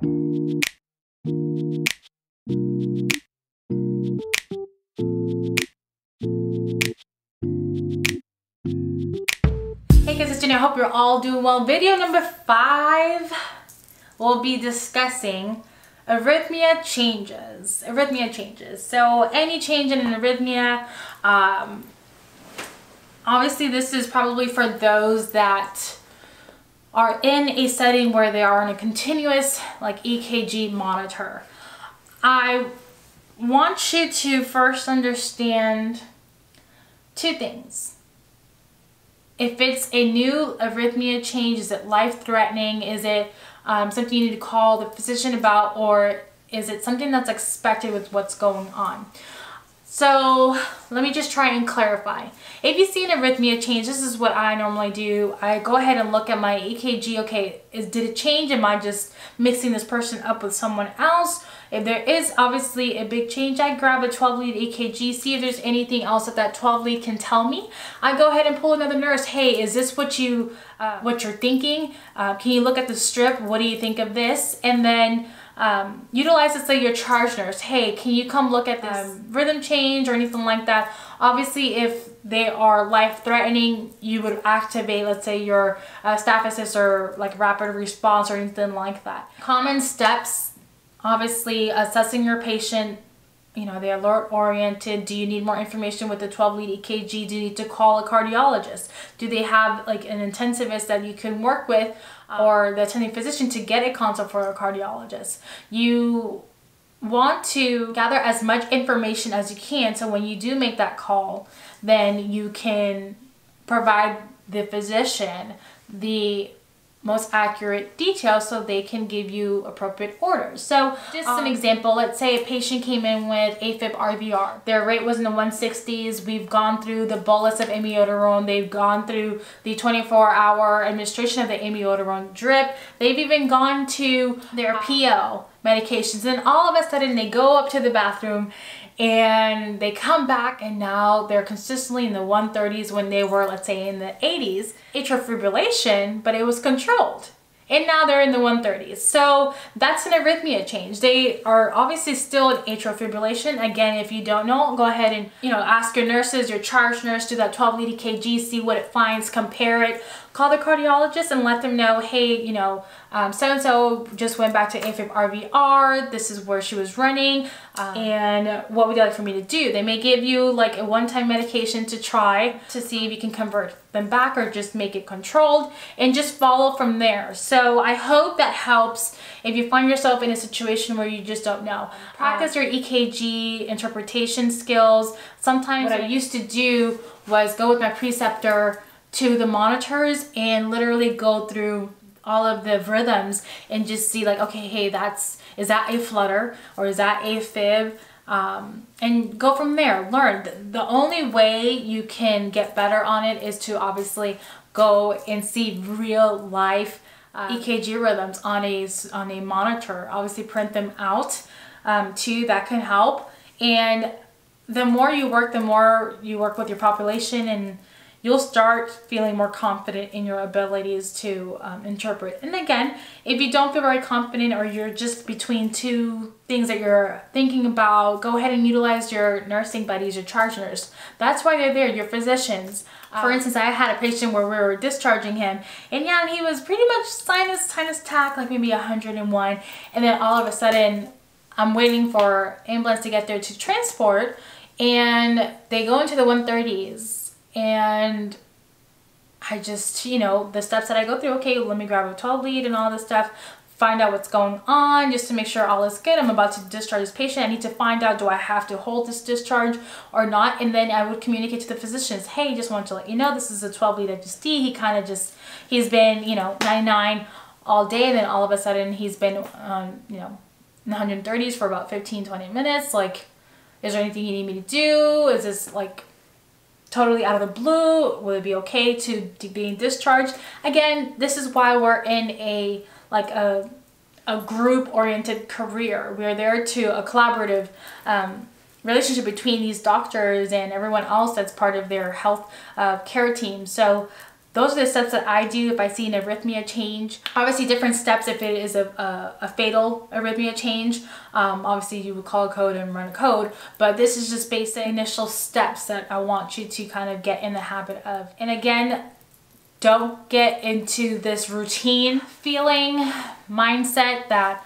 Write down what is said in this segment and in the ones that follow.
Hey guys, it's Jenny. I hope you're all doing well. Video number 5, we'll be discussing arrhythmia changes. Arrhythmia changes. So any change in an arrhythmia, obviously this is probably for those that are in a setting where they are on a continuous like EKG monitor. I want you to first understand 2 things. If it's a new arrhythmia change, is it life-threatening? Is it something you need to call the physician about, or is it something that's expected with what's going on? So let me just try and clarify. If you see an arrhythmia change, this is what I normally do. I go ahead and look at my EKG. Okay, did it change? Am I just mixing this person up with someone else? If there is obviously a big change, I grab a 12-lead EKG, see if there's anything else that 12-lead can tell me. I go ahead and pull another nurse. Hey, is this what you're thinking? Can you look at the strip? What do you think of this? And then utilize, let's say, your charge nurse. Hey, can you come look at this rhythm change or anything like that? Obviously, if they are life-threatening, you would activate, let's say, your staff assist or like rapid response or anything like that. Common steps. Obviously, assessing your patient, you know, they're alert-oriented. Do you need more information with the 12-lead EKG? Do you need to call a cardiologist? Do they have like an intensivist that you can work with, or the attending physician to get a consult for a cardiologist? You want to gather as much information as you can, so when you do make that call, then you can provide the physician the most accurate details so they can give you appropriate orders. So just an example, let's say a patient came in with AFib RVR. Their rate was in the 160s. We've gone through the bolus of amiodarone. They've gone through the 24-hour administration of the amiodarone drip. They've even gone to their PO medications. And all of a sudden they go up to the bathroom and they come back, and now they're consistently in the 130s when they were, let's say, in the 80s. Atrial fibrillation, but it was controlled. And now they're in the 130s. So that's an arrhythmia change. They are obviously still in atrial fibrillation. Again, if you don't know, go ahead and, you know, ask your nurses, your charge nurse, do that 12-lead EKG, see what it finds, compare it. Call the cardiologist and let them know, hey, you know, so-and-so just went back to AFib RVR. This is where she was running. And what would you like for me to do? They may give you like a one-time medication to try to see if you can convert them back or just make it controlled, and just follow from there. So I hope that helps if you find yourself in a situation where you just don't know. Practice your EKG interpretation skills. Sometimes what I used to do was go with my preceptor to the monitors and literally go through all of the rhythms and just see like, okay, hey, is that a flutter or is that a fib? And go from there, learn. The only way you can get better on it is to obviously go and see real life EKG rhythms on a monitor. Obviously print them out too, that can help. And the more you work with your population, and you'll start feeling more confident in your abilities to interpret. And again, if you don't feel very confident, or you're just between 2 things that you're thinking about, go ahead and utilize your nursing buddies, your charge nurse. That's why they're there, your physicians. For instance, I had a patient where we were discharging him, and yeah, he was pretty much sinus tach, like maybe 101, and then all of a sudden, I'm waiting for ambulance to get there to transport, and they go into the 130s. And I just, you know, the steps that I go through, okay, let me grab a 12-lead and all this stuff, find out what's going on just to make sure all is good. I'm about to discharge this patient. I need to find out, do I have to hold this discharge or not? And then I would communicate to the physicians, hey, just wanted to let you know, this is a 12-lead FST. He kind of just, he's been, you know, 99 all day, and then all of a sudden he's been, you know, in the 130s for about 15-20 minutes. Like, is there anything you need me to do? Is this like totally out of the blue? Will it be okay to being discharged? Again, this is why we're in a group-oriented career. We're there to a collaborative relationship between these doctors and everyone else that's part of their health care team. So those are the steps that I do if I see an arrhythmia change. Obviously different steps if it is a fatal arrhythmia change. Obviously you would call a code and run a code, but this is just basic initial steps that I want you to kind of get in the habit of. And again, don't get into this routine feeling mindset that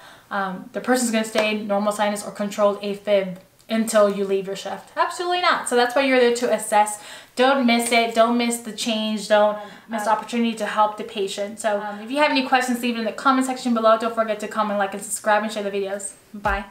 the person's going to stay normal sinus or controlled AFib until you leave your shift. Absolutely not. So that's why you're there to assess. Don't miss it. Don't miss the change. Don't miss the opportunity to help the patient. So if you have any questions, leave it in the comment section below. Don't forget to comment, like, and subscribe, and share the videos. Bye.